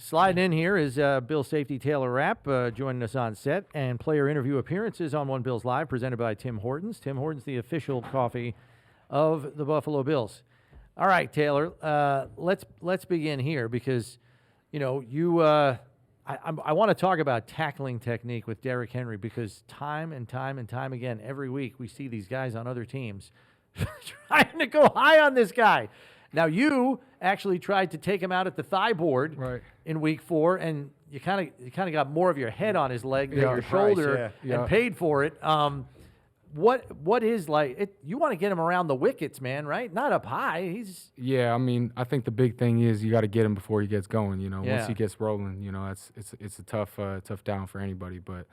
Sliding in here is Bill safety Taylor Rapp joining us on set, and player interview appearances on One Bills Live presented by Tim Hortons. Tim Hortons, the official coffee of the Buffalo Bills. All right, Taylor, let's begin here because, you know, I want to talk about tackling technique with Derrick Henry because time and time again, every week we see these guys on other teams trying to go high on this guy. Now, you actually tried to take him out at the thigh board in week 4, and you kind of got more of your head on his leg than your shoulder and paid for it. What is like it? You want to get him around the wickets, man, right? Not up high. I mean, I think the big thing is you got to get him before he gets going. You know, once he gets rolling, you know, it's a tough down for anybody. But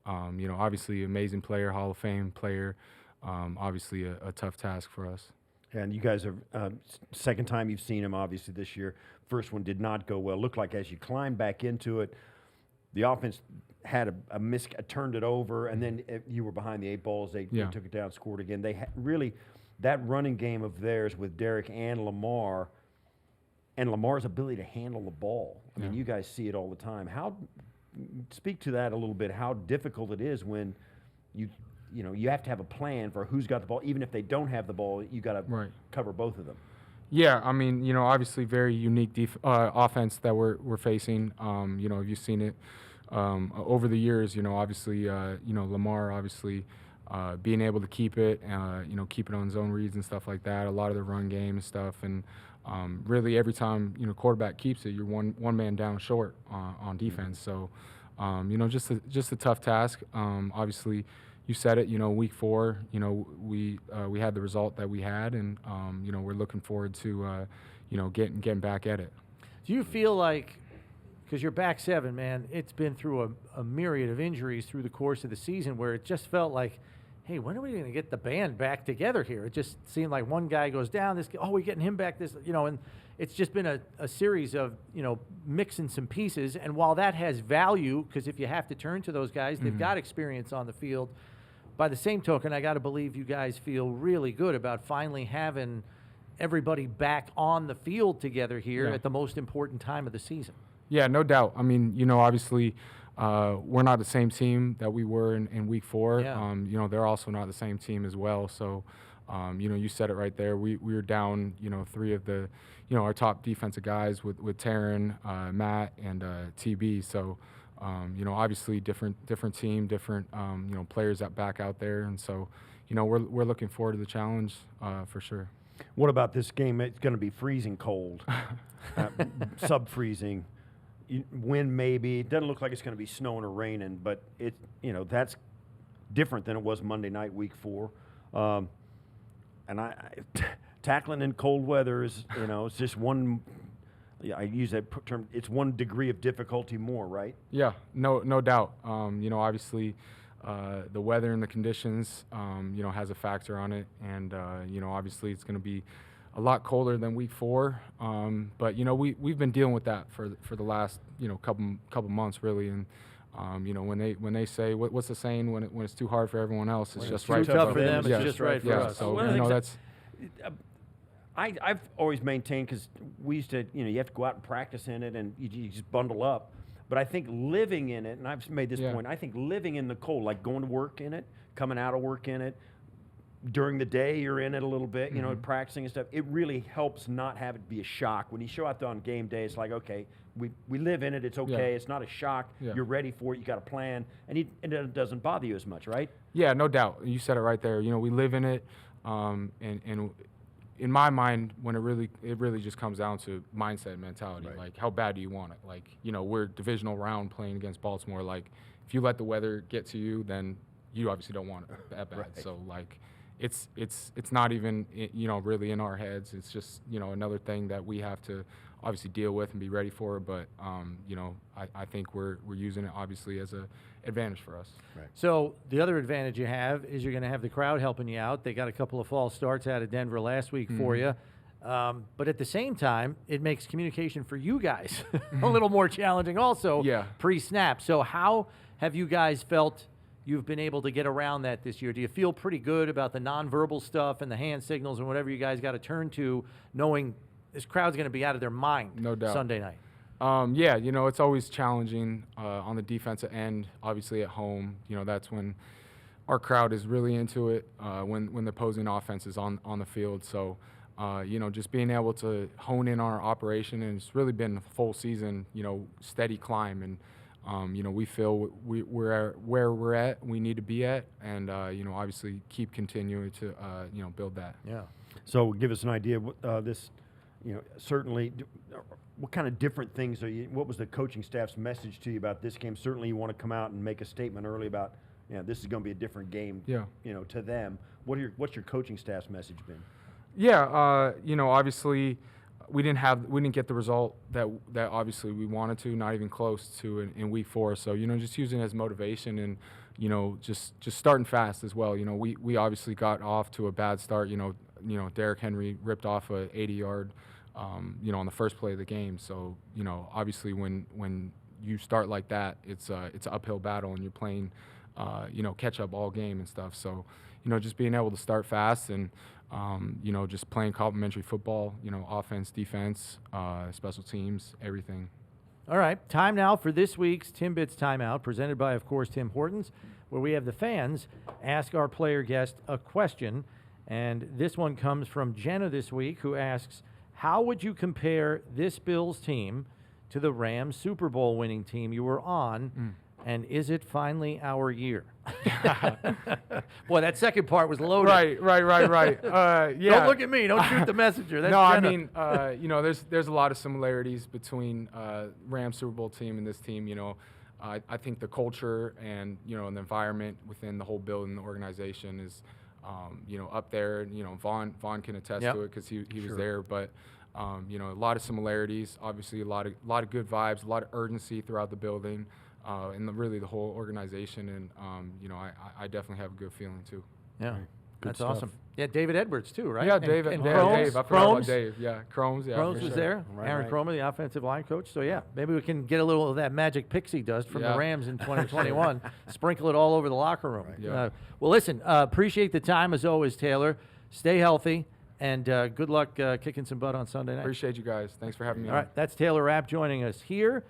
you know, obviously, amazing player, Hall of Fame player. Obviously, a tough task for us. And you guys are second time you've seen him, obviously, this year. First one did not go well. Looked like as you climbed back into it, the offense had turned it over, and then you were behind the 8 balls. They took it down, scored again. They really, that running game of theirs with Derrick and Lamar, and Lamar's ability to handle the ball. I mean, you guys see it all the time. Speak to that a little bit, how difficult it is when you know, you have to have a plan for who's got the ball. Even if they don't have the ball, you got to cover both of them. Yeah, I mean, you know, obviously very unique offense that we're facing. You know, you've seen it over the years. You know, obviously, you know, Lamar obviously being able to keep it, you know, keep it on zone reads and stuff like that. A lot of the run game and stuff, and really every time you know quarterback keeps it, you're one man down short on defense. So, you know, just a tough task. Obviously. You said it, you know, week 4, you know, we had the result that we had, and, you know, we're looking forward to, you know, getting back at it. Do you feel like, because you're back 7, man, it's been through a myriad of injuries through the course of the season where it just felt like, hey, when are we going to get the band back together here? It just seemed like one guy goes down, we're getting him back, you know, and it's just been a series of, you know, mixing some pieces. And while that has value, because if you have to turn to those guys, they've got experience on the field. By the same token, I got to believe you guys feel really good about finally having everybody back on the field together here at the most important time of the season. Yeah, no doubt. I mean, you know, obviously we're not the same team that we were in week 4. You know, they're also not the same team as well. So, you know, you said it right there. We were down, you know, 3 of the, you know, our top defensive guys with Taryn, Matt, and TB. So, you know, obviously different team, different, you know, players that back out there. And so, you know, we're looking forward to the challenge for sure. What about this game? It's going to be freezing cold, sub-freezing, wind maybe. It doesn't look like it's going to be snowing or raining, but it, you know, that's different than it was Monday night, week 4. And tackling in cold weather is, you know, it's just one. I use that term. It's 1 degree of difficulty more, right? Yeah, no doubt. You know, obviously, the weather and the conditions, you know, has a factor on it, and you know, obviously, it's going to be a lot colder than week 4. But you know, we've been dealing with that for the last, you know, couple months really, and you know, when they say what's the saying, when it's too hard for everyone else, it's just right for them. It's just right for us. So you know, that's. I've always maintained, because we used to, you know, you have to go out and practice in it, and you just bundle up. But I think living in it, and I've made this point, I think living in the cold, like going to work in it, coming out of work in it, during the day you're in it a little bit, you know, practicing and stuff, it really helps not have it be a shock. When you show up there on game day, it's like, okay, we live in it, it's okay, it's not a shock, you're ready for it, you got a plan, and it doesn't bother you as much, right? Yeah, no doubt. You said it right there. You know, we live in it, and in my mind, when it really just comes down to mindset, mentality. Like, how bad do you want it? Like, you know, we're divisional round playing against Baltimore. Like, if you let the weather get to you, then you obviously don't want it that bad. So, like, it's not even, you know, really in our heads. It's just, you know, another thing that we have to obviously deal with and be ready for. But, you know, I think we're using it obviously as a advantage for us. Right. So the other advantage you have is you're going to have the crowd helping you out. They got a couple of false starts out of Denver last week for you. But at the same time, it makes communication for you guys a little more challenging also pre-snap. So how have you guys felt you've been able to get around that this year? Do you feel pretty good about the nonverbal stuff and the hand signals and whatever you guys got to turn to, knowing this crowd's going to be out of their mind No doubt. Sunday night? Yeah, it's always challenging on the defensive end. Obviously, at home, that's when our crowd is really into it. When the opposing offense is on the field, so just being able to hone in our operation, and it's really been a full season, steady climb, and we feel we're where we're at, we need to be at, and obviously keep continuing to build that. Yeah. So give us an idea of what this, certainly. What kind of different things what was the coaching staff's message to you about this game? Certainly you want to come out and make a statement early about, this is going to be a different game, to them. What's your coaching staff's message been? Yeah, obviously we didn't get the result that obviously we wanted to, not even close to in week 4. So, just using it as motivation and, just starting fast as well. We obviously got off to a bad start. Derrick Henry ripped off a 80-yard on the first play of the game. So, obviously when you start like that, it's an uphill battle, and you're playing, catch up all game and stuff. So, just being able to start fast and, just playing complementary football, offense, defense, special teams, everything. All right, time now for this week's Timbits Timeout, presented by, of course, Tim Hortons, where we have the fans ask our player guest a question. And this one comes from Jenna this week, who asks, how would you compare this Bills team to the Rams Super Bowl winning team you were on, and is it finally our year? Boy, that second part was loaded. Right. Yeah. Don't look at me. Don't shoot the messenger. That's no, Jenna. I mean, there's a lot of similarities between Rams Super Bowl team and this team. I think the culture and the environment within the whole building, the organization is up there. Vaughn can attest to it because he was there. But a lot of similarities. Obviously, a lot of good vibes, a lot of urgency throughout the building. And really the whole organization, and I definitely have a good feeling too. Yeah, Right. That's stuff. awesome. Yeah, David Edwards too, right? Yeah, And Dave. and I Cromes. forgot about Dave. Yeah, Cromes. Yeah, Cromes for was sure. there. Right, Aaron right. Cromer, the offensive line coach. So yeah, maybe we can get a little of that magic pixie dust from the Yeah. Rams in 2021. Sprinkle it all over the locker room. Right. Yeah. Well, listen. Appreciate the time as always, Taylor. Stay healthy, and good luck kicking some butt on Sunday night. Appreciate you guys. Thanks for having me All on. right, that's Taylor Rapp joining us here.